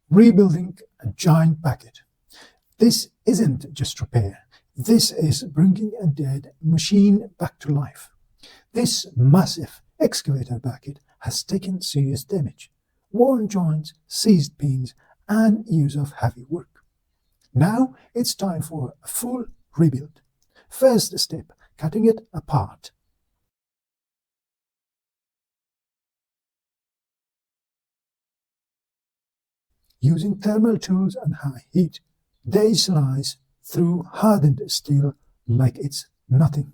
rebuilding a giant bucket. This isn't just repair. This is bringing a dead machine back to life. This massive excavator bucket has taken serious damage, worn joints, seized pins, and use of heavy work. Now it's time for a full rebuild. First step, cutting it apart. Using thermal tools and high heat, they slice through hardened steel like it's nothing.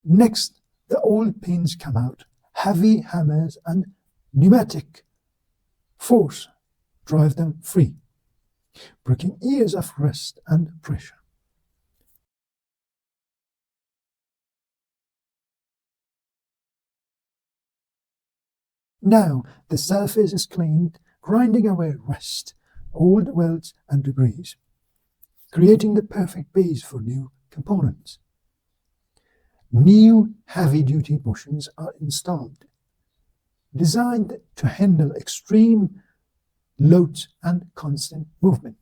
Next, the old pins come out. Heavy hammers and pneumatic force drive them free, breaking years of rust and pressure. Now the surface is cleaned, grinding away rust, old welds and debris, creating the perfect base for new components. New heavy-duty bushings are installed, designed to handle extreme loads and constant movement.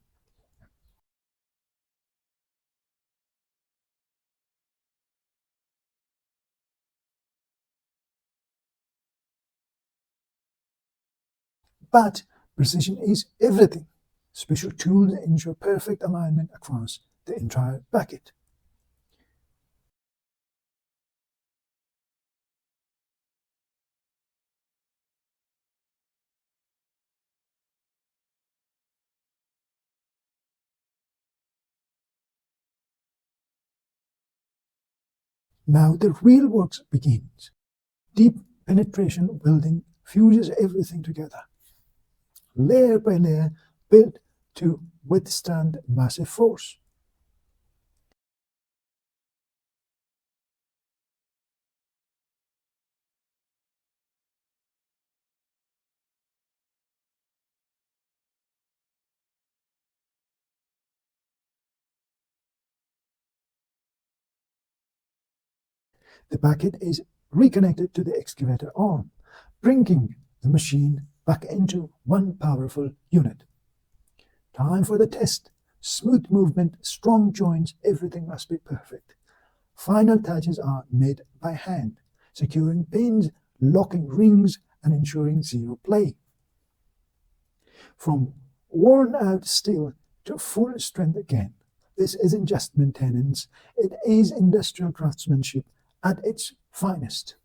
But precision is everything. Special tools ensure perfect alignment across the entire bucket. Now the real work begins. Deep penetration welding fuses everything together, layer by layer, built to withstand massive force. The bucket is reconnected to the excavator arm, bringing the machine back into one powerful unit. Time for the test. Smooth movement, strong joints, everything must be perfect. Final touches are made by hand, securing pins, locking rings, and ensuring zero play. From worn out steel to full strength again, this isn't just maintenance, it is industrial craftsmanship at its finest.